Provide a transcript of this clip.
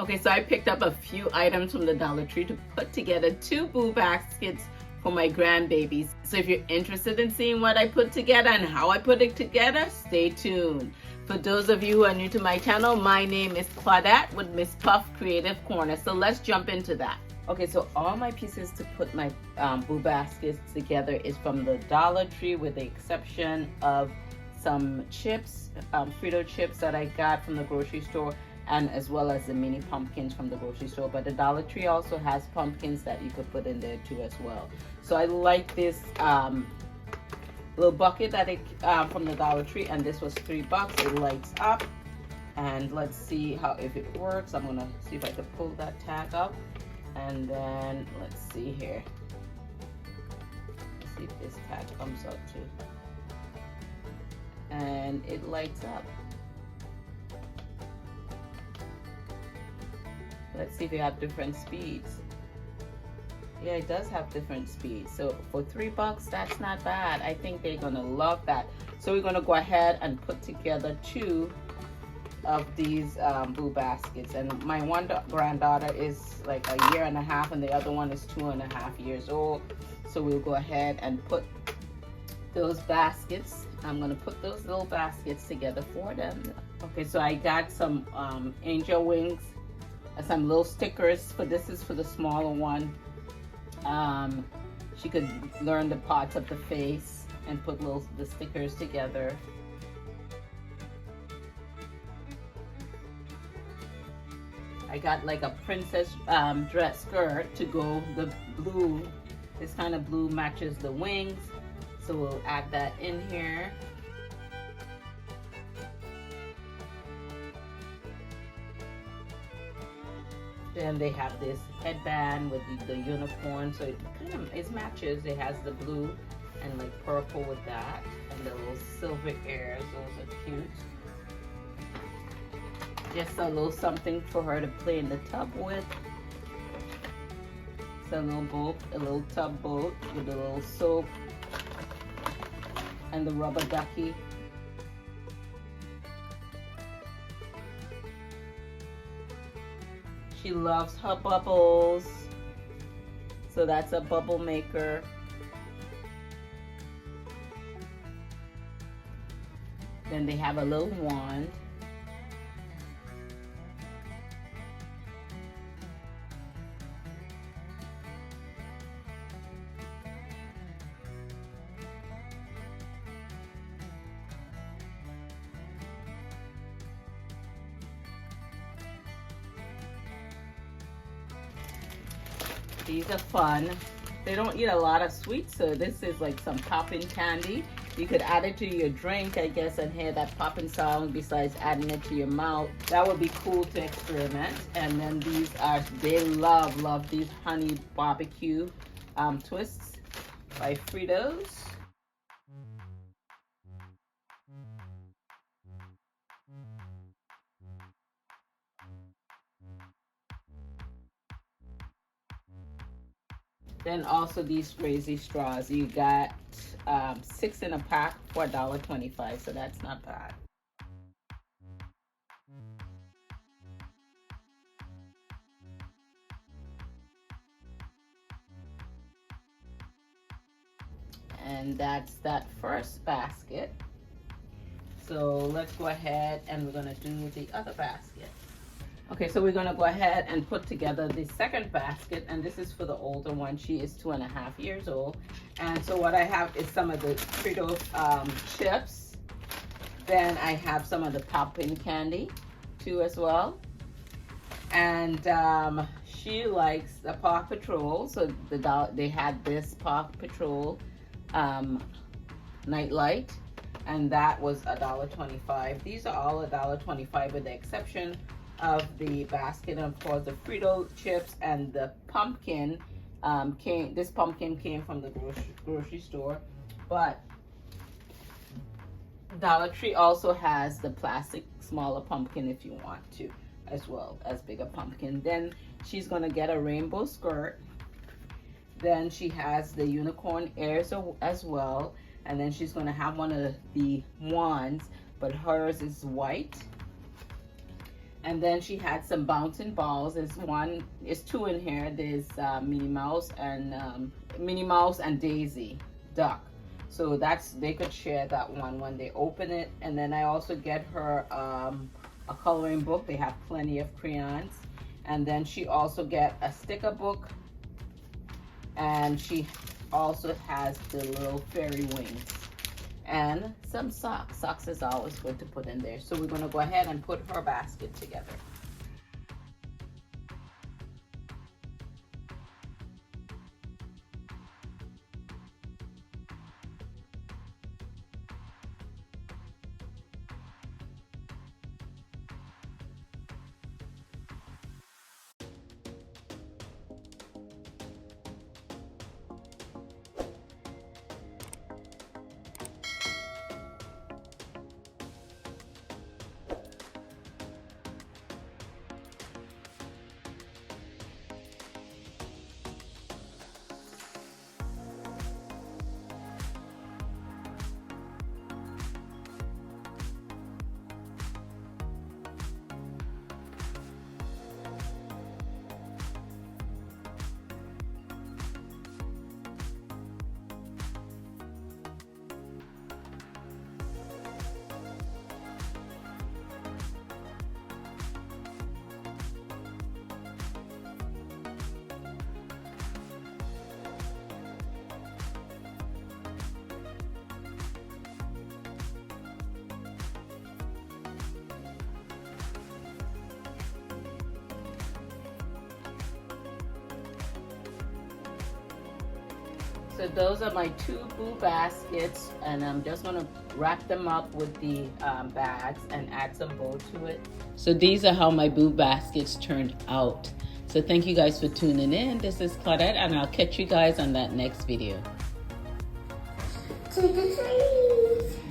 Okay, so I picked up a few items from the Dollar Tree to put together 2 boo baskets for my grandbabies. So if you're interested in seeing what I put together and how I put it together, stay tuned. For those of you who are new to my channel, my name is Claudette with Miss Puff Creative Corner. So let's jump into that. Okay, so all my pieces to put my boo baskets together is from the Dollar Tree, with the exception of some chips, Frito chips that I got from the grocery store, and as well as the mini pumpkins from the grocery store. But the Dollar Tree also has pumpkins that you could put in there too as well. So I like this little bucket that it from the Dollar Tree, and this was $3. It lights up, and let's see how if it works. I'm gonna see if I can pull that tag up, and then let's see here. Let's see if this tag comes up too, and it lights up. Let's see if they have different speeds. Yeah, it does have different speeds. So for $3, that's not bad. I think they're gonna love that. So we're gonna go ahead and put together 2 of these boo baskets. And my one granddaughter is like 1.5 years, and the other one is 2.5 years old. So we'll go ahead and put those baskets. I'm gonna put those little baskets together for them. Okay, so I got some angel wings, some little stickers. For this is for the smaller one. She could learn the parts of the face and put the stickers together. I got like a princess dress skirt to go. The blue, this kind of blue matches the wings, so we'll add that in here. Then they have this headband with the unicorn, so it kind of matches. It has the blue and like purple with that, and the little silver ears. Those are cute. Just a little something for her to play in the tub with. It's a little boat, a little tub boat with a little soap and the rubber ducky. She loves her bubbles, so that's a bubble maker. Then they have a little wand. These are fun. They don't eat a lot of sweets, so this is like some popping candy. You could add it to your drink, I guess, and hear that popping sound besides adding it to your mouth. That would be cool to experiment. And then these are, they love these honey barbecue twists by Fritos. Then also these crazy straws. You got 6 in a pack for $1.25, so that's not bad. And that's that first basket. So let's go ahead and we're gonna do the other basket. Okay, so we're gonna go ahead and put together the second basket, and this is for the older one. She is 2.5 years old. And so what I have is some of the Fritos chips. Then I have some of the popping candy too as well. And she likes the Paw Patrol, so they had this Paw Patrol nightlight, and that was $1.25. These are all $1.25 with the exception of the basket, and of course the Frito chips and the pumpkin this pumpkin came from the grocery store. But Dollar Tree also has the plastic smaller pumpkin if you want to, as well as bigger pumpkin. Then she's gonna get a rainbow skirt. Then she has the unicorn ears as well, and then she's gonna have one of the wands, but hers is white. And then she had some bouncing balls. There's two in here. There's Minnie Mouse and Daisy Duck. So they could share that one when they open it. And then I also get her a coloring book. They have plenty of crayons. And then she also get a sticker book. And she also has the little fairy wings. And some socks. Socks is always good to put in there. So we're going to go ahead and put her basket together. So those are my two Boo baskets, and I'm just gonna wrap them up with the bags and add some bow to it. So these are how my Boo baskets turned out. So thank you guys for tuning in. This is Claudette, and I'll catch you guys on that next video. Trick or treat!